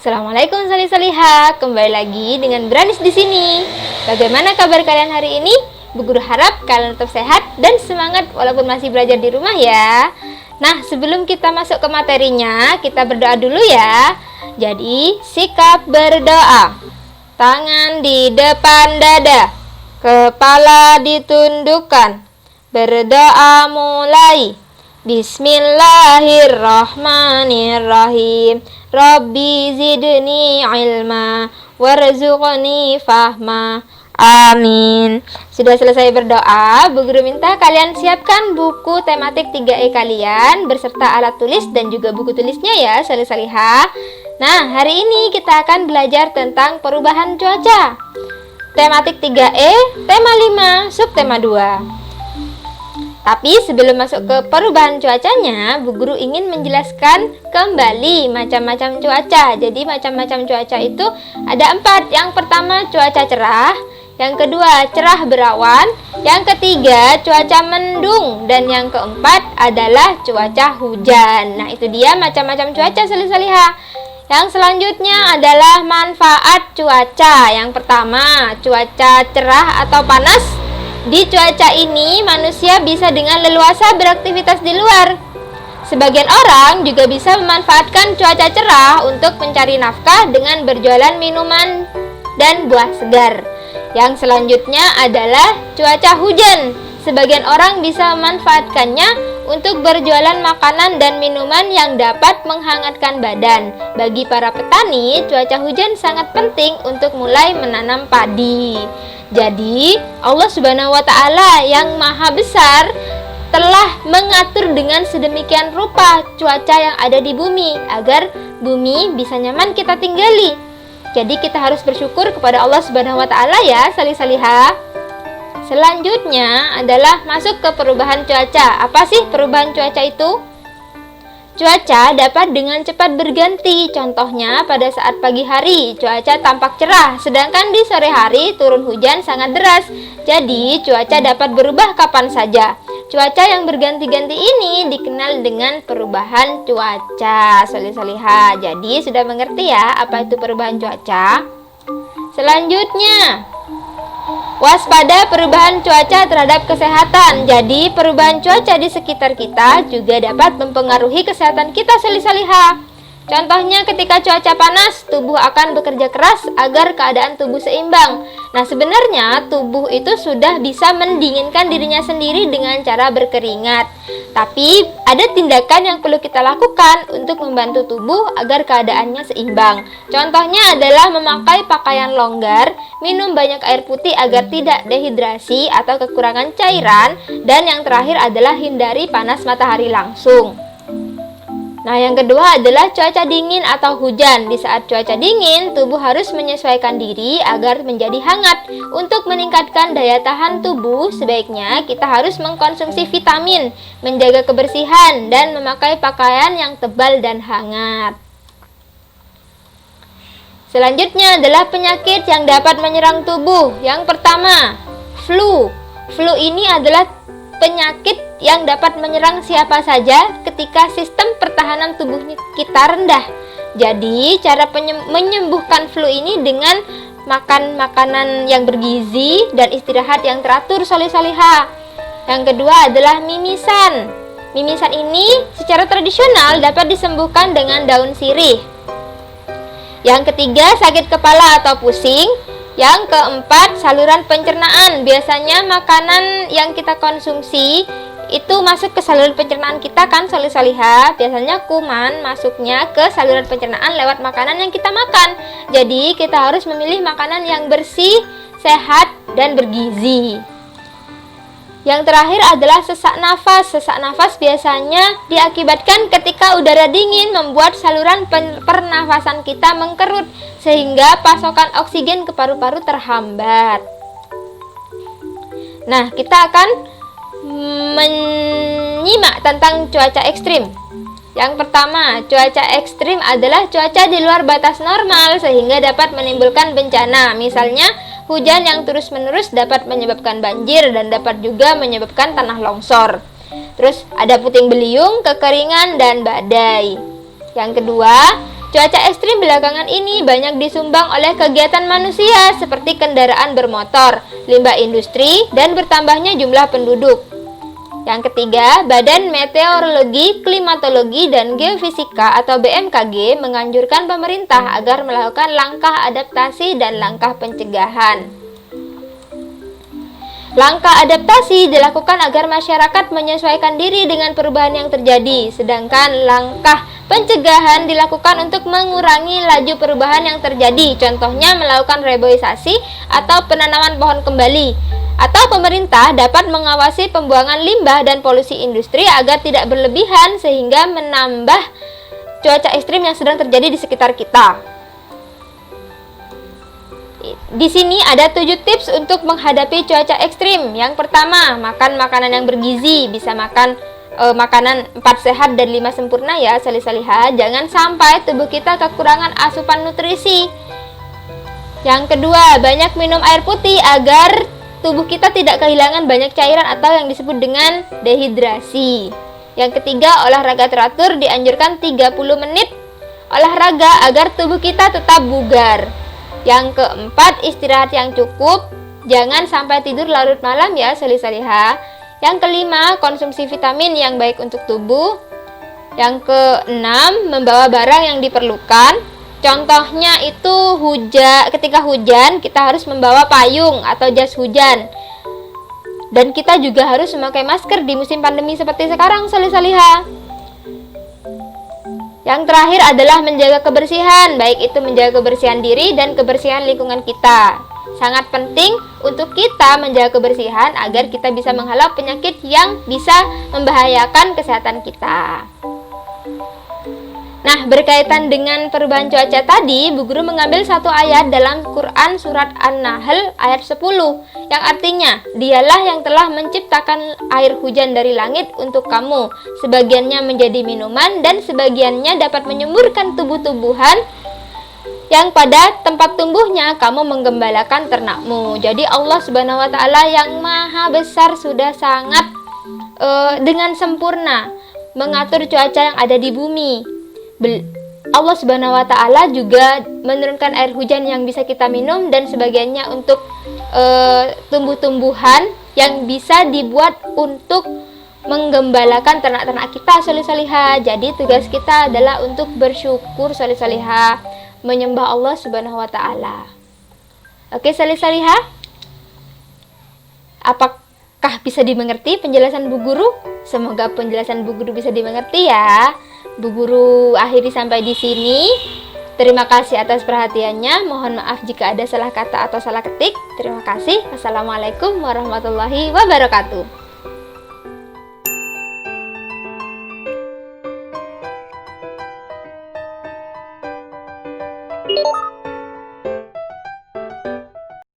Assalamualaikum salih-salihah, kembali lagi dengan Branis di sini. Bagaimana kabar kalian hari ini? Bu Guru harap kalian tetap sehat dan semangat walaupun masih belajar di rumah ya. Nah, sebelum kita masuk ke materinya, kita berdoa dulu ya. Jadi, sikap berdoa. Tangan di depan dada, kepala ditundukkan. Berdoa mulai. Bismillahirrahmanirrahim. Rabbi zidni ilma warzuqni fahma. Amin. Sudah selesai berdoa, Bu Guru minta kalian siapkan buku tematik 3E kalian beserta alat tulis dan juga buku tulisnya ya, salih-salihah. Nah, hari ini kita akan belajar tentang perubahan cuaca. Tematik 3E, tema 5, subtema 2. Tapi sebelum masuk ke perubahan cuacanya, Bu Guru ingin menjelaskan kembali macam-macam cuaca. Jadi macam-macam cuaca itu ada 4. Yang pertama cuaca cerah, yang kedua cerah berawan, yang ketiga cuaca mendung, dan yang keempat adalah cuaca hujan. Nah, itu dia macam-macam cuaca salih-salihah. Yang selanjutnya adalah manfaat cuaca. Yang pertama cuaca cerah atau panas. Di cuaca ini, manusia bisa dengan leluasa beraktivitas di luar. Sebagian orang juga bisa memanfaatkan cuaca cerah untuk mencari nafkah dengan berjualan minuman dan buah segar. Yang selanjutnya adalah cuaca hujan. Sebagian orang bisa memanfaatkannya untuk berjualan makanan dan minuman yang dapat menghangatkan badan. Bagi para petani, cuaca hujan sangat penting untuk mulai menanam padi. Jadi, Allah Subhanahu wa Ta'ala yang Maha Besar telah mengatur dengan sedemikian rupa cuaca yang ada di bumi agar bumi bisa nyaman kita tinggali. Jadi, kita harus bersyukur kepada Allah Subhanahu wa Ta'ala ya, salih-salihah. Selanjutnya adalah masuk ke perubahan cuaca. Apa sih perubahan cuaca itu? Cuaca dapat dengan cepat berganti. Contohnya pada saat pagi hari cuaca tampak cerah, sedangkan di sore hari turun hujan sangat deras. Jadi cuaca dapat berubah kapan saja. Cuaca yang berganti-ganti ini dikenal dengan perubahan cuaca. Salih-salihah. Jadi sudah mengerti ya apa itu perubahan cuaca? Selanjutnya, waspada perubahan cuaca terhadap kesehatan. Jadi perubahan cuaca di sekitar kita juga dapat mempengaruhi kesehatan kita salih-salihah. Contohnya ketika cuaca panas, tubuh akan bekerja keras agar keadaan tubuh seimbang. Nah, sebenarnya tubuh itu sudah bisa mendinginkan dirinya sendiri dengan cara berkeringat. Tapi ada tindakan yang perlu kita lakukan untuk membantu tubuh agar keadaannya seimbang. Contohnya adalah memakai pakaian longgar, minum banyak air putih agar tidak dehidrasi atau kekurangan cairan, dan yang terakhir adalah hindari panas matahari langsung. Nah, yang kedua adalah cuaca dingin atau hujan. Di saat cuaca dingin, tubuh harus menyesuaikan diri agar menjadi hangat. Untuk meningkatkan daya tahan tubuh, sebaiknya kita harus mengkonsumsi vitamin, menjaga kebersihan, dan memakai pakaian yang tebal dan hangat. Selanjutnya adalah penyakit yang dapat menyerang tubuh. Yang pertama, flu. Flu ini adalah penyakit yang dapat menyerang siapa saja ketika sistem pertahanan tubuh kita rendah. Jadi, cara menyembuhkan flu ini dengan makan makanan yang bergizi dan istirahat yang teratur salih-salihah. Yang kedua adalah mimisan. Mimisan ini secara tradisional dapat disembuhkan dengan daun sirih. Yang ketiga, sakit kepala atau pusing. Yang keempat, saluran pencernaan. Biasanya makanan yang kita konsumsi itu masuk ke saluran pencernaan kita kan salih-salihah. Biasanya kuman masuknya ke saluran pencernaan lewat makanan yang kita makan. Jadi kita harus memilih makanan yang bersih, sehat, dan bergizi. Yang terakhir adalah sesak nafas. Sesak nafas biasanya diakibatkan ketika udara dingin membuat saluran pernafasan kita mengkerut, sehingga pasokan oksigen ke paru-paru terhambat. Nah, kita akan menyimak tentang cuaca ekstrim. Yang pertama, cuaca ekstrim adalah cuaca di luar batas normal sehingga dapat menimbulkan bencana. Misalnya, hujan yang terus-menerus dapat menyebabkan banjir dan dapat juga menyebabkan tanah longsor. Terus ada puting beliung, kekeringan, dan badai. Yang kedua, Cuaca ekstrim belakangan ini banyak disumbang oleh kegiatan manusia seperti kendaraan bermotor, limbah industri, dan bertambahnya jumlah penduduk. Yang ketiga, Badan Meteorologi, Klimatologi, dan Geofisika atau BMKG menganjurkan pemerintah agar melakukan langkah adaptasi dan langkah pencegahan. Langkah adaptasi dilakukan agar masyarakat menyesuaikan diri dengan perubahan yang terjadi, sedangkan langkah pencegahan dilakukan untuk mengurangi laju perubahan yang terjadi, contohnya melakukan reboisasi atau penanaman pohon kembali. Atau pemerintah dapat mengawasi pembuangan limbah dan polusi industri agar tidak berlebihan sehingga menambah cuaca ekstrim yang sedang terjadi di sekitar kita. Di sini ada 7 tips untuk menghadapi cuaca ekstrim. Yang pertama, makan makanan yang bergizi. Bisa makan makanan 4 sehat dan 5 sempurna ya, salih-salihah. Jangan sampai tubuh kita kekurangan asupan nutrisi. Yang kedua, banyak minum air putih agar tubuh kita tidak kehilangan banyak cairan atau yang disebut dengan dehidrasi. Yang ketiga, olahraga teratur, dianjurkan 30 menit olahraga agar tubuh kita tetap bugar. Yang keempat, istirahat yang cukup, jangan sampai tidur larut malam ya, salih-salihah. Yang kelima, konsumsi vitamin yang baik untuk tubuh. Yang keenam, membawa barang yang diperlukan. Contohnya itu ketika hujan kita harus membawa payung atau jas hujan. Dan kita juga harus memakai masker di musim pandemi seperti sekarang, salih-salihah. Yang terakhir adalah menjaga kebersihan, baik itu menjaga kebersihan diri dan kebersihan lingkungan kita. Sangat penting untuk kita menjaga kebersihan agar kita bisa menghalau penyakit yang bisa membahayakan kesehatan kita. Nah, berkaitan dengan perubahan cuaca tadi, Bu Guru mengambil satu ayat dalam Quran surat An-Nahl ayat 10 yang artinya, dialah yang telah menciptakan air hujan dari langit untuk kamu, sebagiannya menjadi minuman dan sebagiannya dapat menyuburkan tumbuh-tumbuhan yang pada tempat tumbuhnya kamu menggembalakan ternakmu. Jadi Allah Subhanahu wa taala yang maha besar sudah sangat dengan sempurna mengatur cuaca yang ada di bumi. Allah Subhanahu wa taala juga menurunkan air hujan yang bisa kita minum dan sebagiannya untuk tumbuh-tumbuhan yang bisa dibuat untuk menggembalakan ternak-ternak kita, salih-salihah. Jadi tugas kita adalah untuk bersyukur, salih-salihah, menyembah Allah Subhanahu wa taala. Oke, salih-salihah. Apakah bisa dimengerti penjelasan Bu Guru? Semoga penjelasan Bu Guru bisa dimengerti ya. Bu Guru akhiri sampai di sini. Terima kasih atas perhatiannya. Mohon maaf jika ada salah kata atau salah ketik. Terima kasih. Wassalamualaikum warahmatullahi wabarakatuh.